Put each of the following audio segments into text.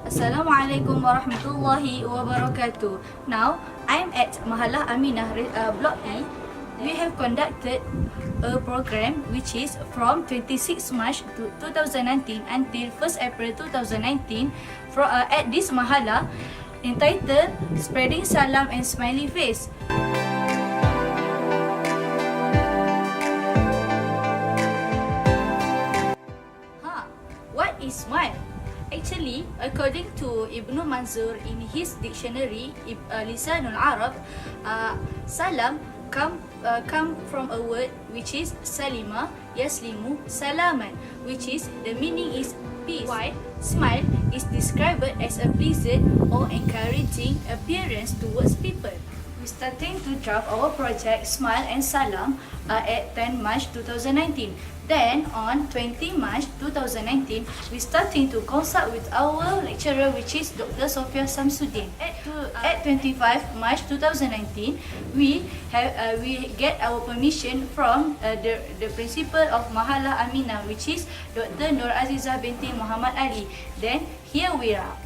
Assalamualaikum warahmatullahi wabarakatuh. Now, I'm at Mahalah Aminah Block E. We have conducted a program which is from 26 March 2019 until 1st April 2019 at this Mahalah entitled Spreading Salam and Smiley Face. What is smile? Actually, according to Ibnu Manzur in his dictionary Lisanul Arab, salam come from a word which is salima, yaslimu, salaman, which is the meaning is peace. While smile is described as a pleasant or encouraging appearance towards people. We starting to draft our project Smile and Salam at 10 March 2019. Then on 20 March 2019, we starting to consult with our lecturer which is Dr. Sofia Samsudin. At 25 March 2019, we get our permission from the principal of Mahalah Aminah which is Dr. Nur Azizah binti Muhammad Ali. Then here we are.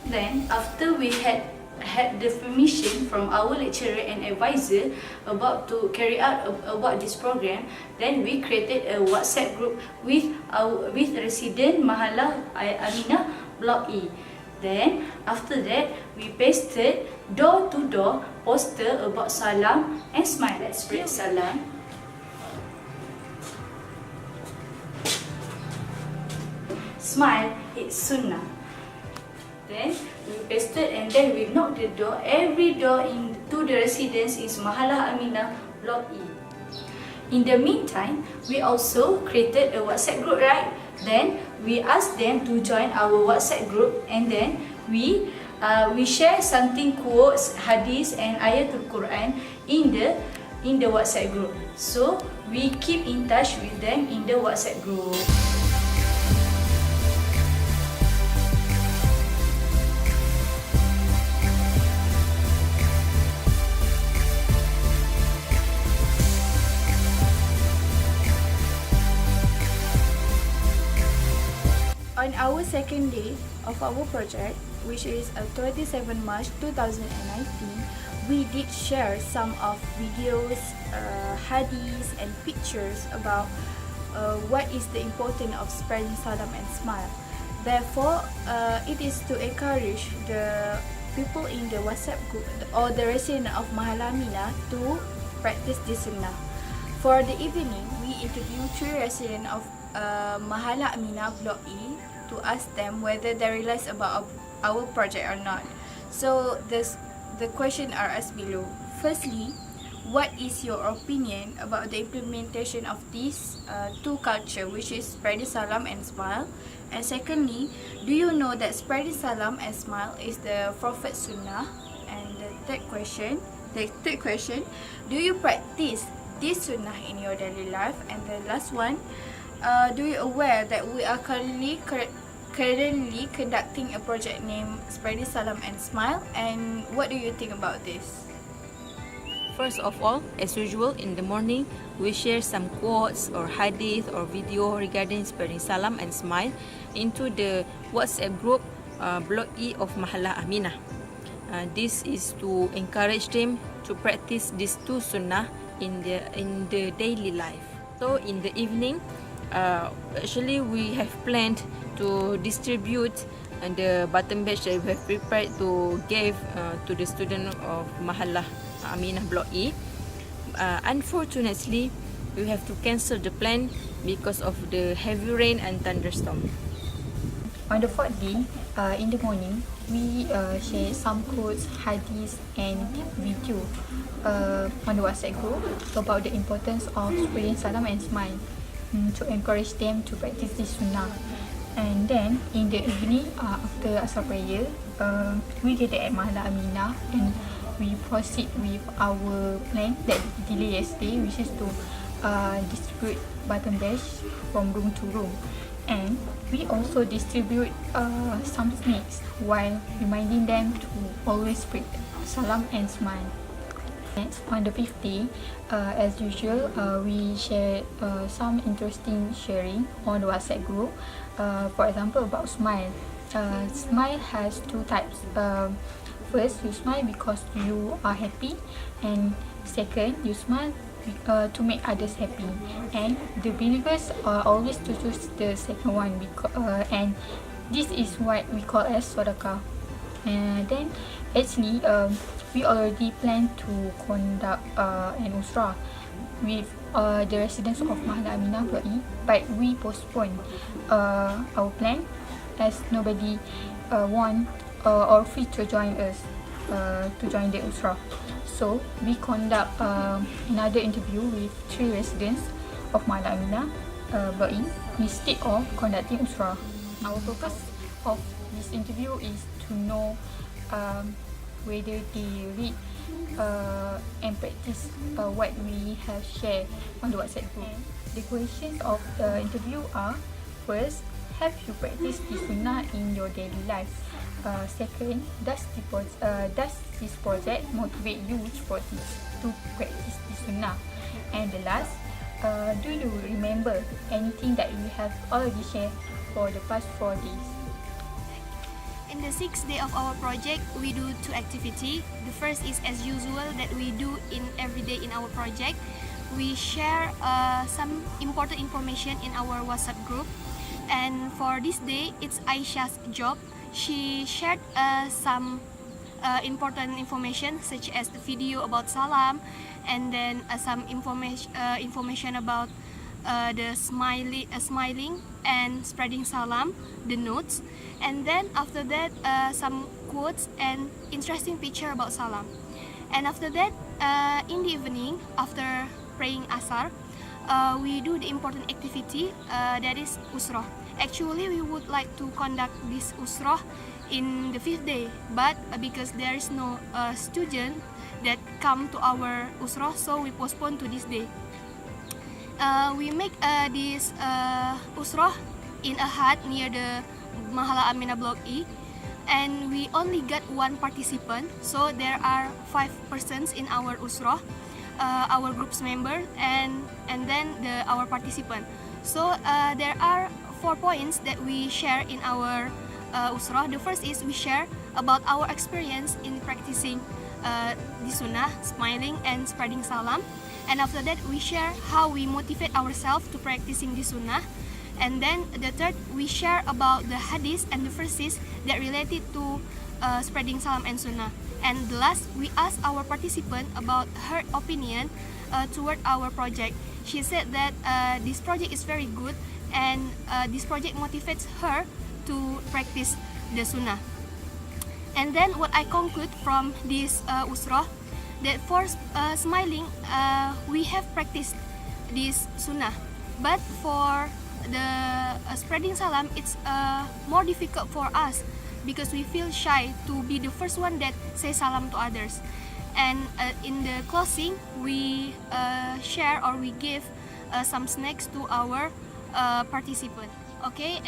Then, after we had the permission from our lecturer and advisor about to carry out about this program, then we created a WhatsApp group with resident Mahalah Aminah Block E. Then, after that, we pasted door-to-door poster about salam and smile. Let's spread salam. Smile, it's sunnah. Then we pasted and then we knocked the door. Every door into the residence is Mahalah Aminah Block E. In the meantime, we also created a WhatsApp group, right? Then we asked them to join our WhatsApp group and then we share something quotes, hadith and ayatul Quran in the WhatsApp group. So we keep in touch with them in the WhatsApp group. On our second day of our project, which is 27 March 2019, we did share some of videos, hadiths and pictures about what is the importance of spreading salam and smile. Therefore, it is to encourage the people in the WhatsApp group or the resident of Mahalah Aminah to practice this sunnah. For the evening, we interviewed 3 residents of Mahalah Aminah Block E to ask them whether they realize about our project or not. So the questions are as below. Firstly, what is your opinion about the implementation of these 2 culture, which is spreading salam and smile? And secondly, do you know that spreading salam and smile is the Prophet Sunnah? And the third question, do you practice this sunnah in your daily life? And the last one, do you aware that we are currently conducting a project named Spreading Salam and Smile, and what do you think about this? First of all, as usual, in the morning, we share some quotes or hadith or video regarding spreading salam and smile into the WhatsApp group Block E of Mahalah Aminah. This is to encourage them to practice these 2 sunnah in the daily life. So in the evening, actually we have planned to distribute the button badge that we have prepared to give to the student of Mahalah Aminah Block E. Unfortunately, we have to cancel the plan because of the heavy rain and thunderstorm. On the 4th day, in the morning, we share some quotes, hadiths and video on the WhatsApp group about the importance of spreading salam and smile to encourage them to practice this sunnah. And then in the evening, after Asar prayer, we gather at Mahalah Aminah and we proceed with our plan that delay yesterday, which is to distribute button bash from room to room, and we also distribute some snacks while reminding them to always spread salam and smile. Next, on the 5th day, as usual, we share some interesting sharing on the WhatsApp group. For example, about smile. Smile has two types. First, you smile because you are happy, and second, you smile to make others happy. And the believers are always to choose the second one, and this is what we call as sodaka. And then, actually, we already plan to conduct an usrah with the residents of Mahala Aminah Block E, but we postpone our plan as nobody want or free to join us to join the usrah. So we conduct another interview with 3 residents of Mahala Aminah Block E instead of conducting usrah. Our purpose of this interview is to know whether they read and practice what we have shared on the WhatsApp group. The questions of the interview are: first, have you practiced the sunnah in your daily life? Second, does this project motivate you to practice the sunnah? And the last, do you remember anything that we have already shared for the past 4 days? In the 6th day of our project, we do 2 activities. The first is as usual that we do in every day in our project. We share some important information in our WhatsApp group. And for this day, it's Aisha's job. She shared some important information such as the video about Salam, and then some information about the smiling and spreading salam, the notes, and then after that some quotes and interesting picture about salam. And after that, in the evening after praying asar, we do the important activity that is usrah. Actually, we would like to conduct this usrah in the 5th day, but because there is no student that come to our usrah, so we postpone to this day. We make this usrah in a hut near the Mahala Aminah Block E, and we only got 1 participant, so there are 5 persons in our usrah, our group's member, and then our participant. So there are 4 points that we share in our usrah. The first is we share about our experience in practicing the sunnah, smiling and spreading salam. And after that, we share how we motivate ourselves to practicing the sunnah. And then the third, we share about the hadith and the verses that related to spreading salam and sunnah. And the last, we ask our participant about her opinion toward our project. She said that this project is very good, and this project motivates her to practice the sunnah. And then what I conclude from this usrah, that for smiling, we have practiced this sunnah, but for the spreading salam, it's more difficult for us because we feel shy to be the first one that say salam to others. And in the closing, we share or we give some snacks to our participant. Okay,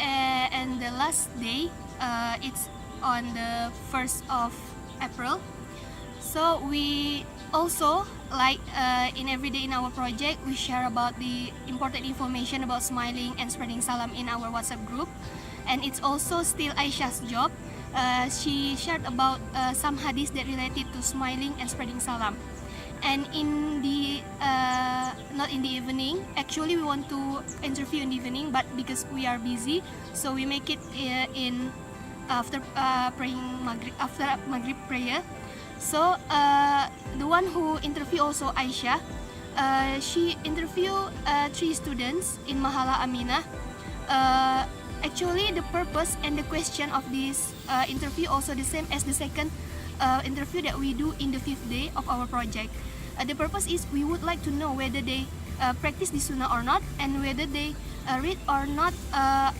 and the last day, it's on the 1st of April. So we also, like in every day in our project, we share about the important information about smiling and spreading salam in our WhatsApp group. And it's also still Aisha's job. She shared about some hadith that related to smiling and spreading salam. And in the not in the evening, actually we want to interview in the evening, but because we are busy, so we make it in after praying Maghrib, after Maghrib prayer. So the one who interviewed also Aisha, she interviewed 3 students in Mahala Aminah. Actually, the purpose and the question of this interview also the same as the second interview that we do in the 5th day of our project. The purpose is we would like to know whether they practice the sunnah or not, and whether they read or not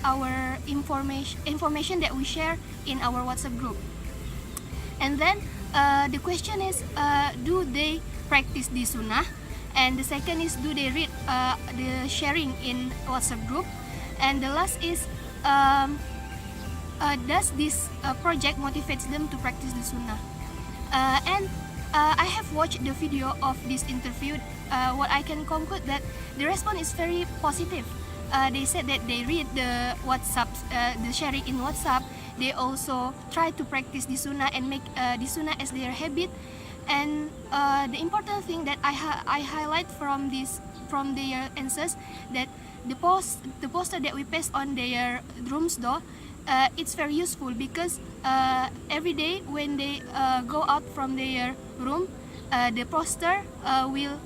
our information that we share in our WhatsApp group. And then the question is, do they practice the sunnah? And the second is, do they read the sharing in WhatsApp group? And the last is, does this project motivates them to practice the sunnah? And I have watched the video of this interview. What I can conclude that the response is very positive. They said that they read the WhatsApp, the sharing in WhatsApp. They also try to practice the sunnah and make the sunnah as their habit. And the important thing that I highlight from their answers, that the poster that we paste on their room's door, it's very useful, because every day when they go out from their room, the poster will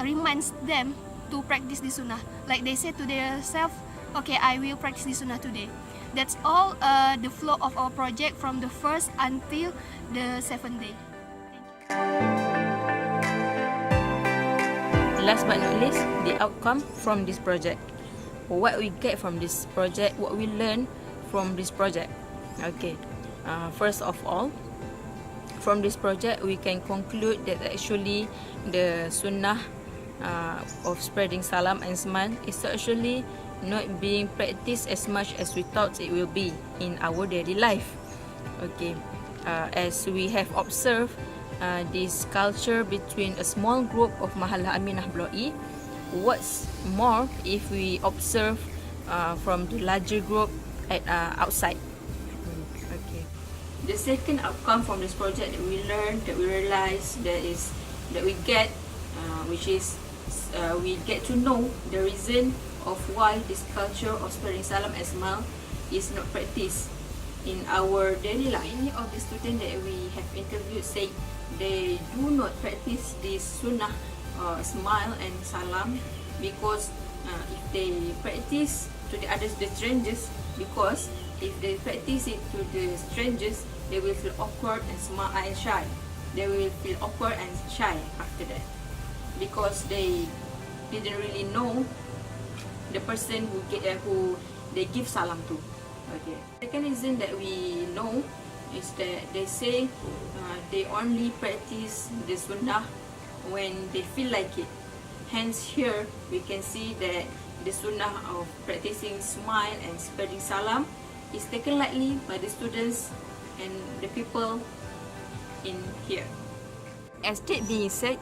reminds them to practice the sunnah. Like they say to themselves, okay, I will practice the sunnah today. That's all the flow of our project from the first until the 7th day. Last but not least, the outcome from this project. What we get from this project, what we learn from this project. Okay, first of all, from this project we can conclude that actually the sunnah of spreading salam and smile is actually not being practiced as much as we thought it will be in our daily life. Okay, as we have observed this culture between a small group of Mahalah Aminah Block E, what's more if we observe from the larger group at outside. Okay. The second outcome from this project that we learned, that we realized, that we get, which is we get to know the reason of why this culture of spreading salam and smile is not practiced in our daily life. Many of the students that we have interviewed say they do not practice this sunnah, smile and salam, because if they practice to the strangers, because if they practice it to the strangers, they will feel awkward and smile and shy. They will feel awkward and shy after that, because they didn't really know the person who they give salam to. Okay. Second reason that we know is that they say they only practice the sunnah when they feel like it. Hence here we can see that the sunnah of practicing smile and spreading salam is taken lightly by the students and the people in here. As that being said,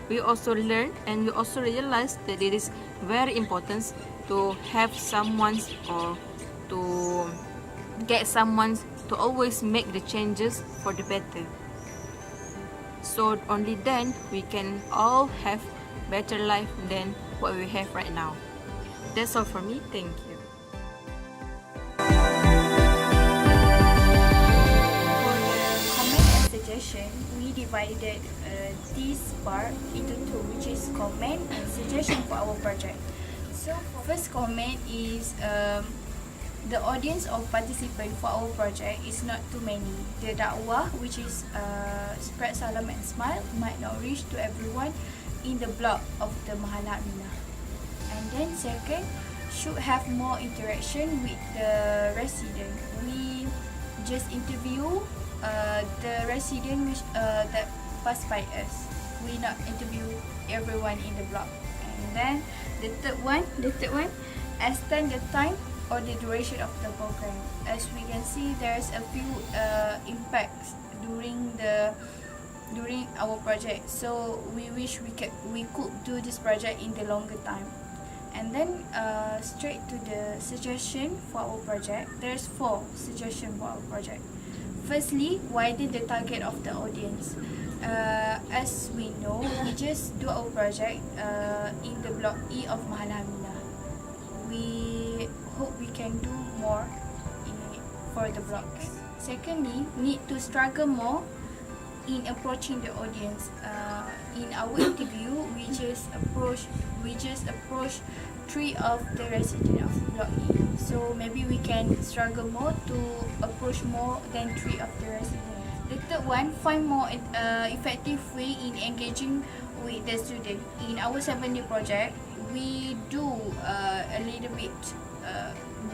we also learned and we also realized that it is very important to have someone, or to get someone to always make the changes for the better. So only then we can all have better life than what we have right now. That's all for me. Thank you. For the comment and suggestion, we divided this part into two, which is comment and suggestion for our project. So first comment is the audience of participants for our project is not too many. The dakwah, which is spread salam and smile, might not reach to everyone in the block of the Mahalah Aminah. And then second, should have more interaction with the resident. We just interview the resident which that pass by us. We not interview everyone in the block. And then the third one, extend the time or the duration of the program. As we can see, there's a few impacts during our project. So we wish we could do this project in the longer time. And then straight to the suggestion for our project. There's 4 suggestions for our project. Firstly, widen the target of the audience. As we know, we just do our project in the block E of Mahalah Aminah. We hope we can do more for the blocks. Secondly, need to struggle more in approaching the audience. In our interview, we just approach 3 of the residents of block E. So maybe we can struggle more to approach more than 3 of the residents. The third one, find more effective way in engaging with the student. In our 7-day project, we do a little bit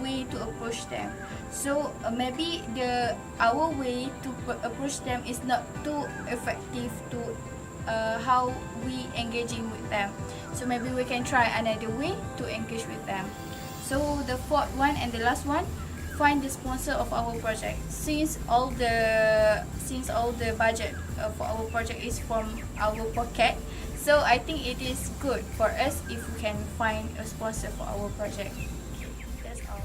way to approach them. So maybe our way to approach them is not too effective to how we engaging with them. So maybe we can try another way to engage with them. So the fourth one and the last one, find the sponsor of our project. Since all the budget for our project is from our pocket, so I think it is good for us if we can find a sponsor for our project. That's all.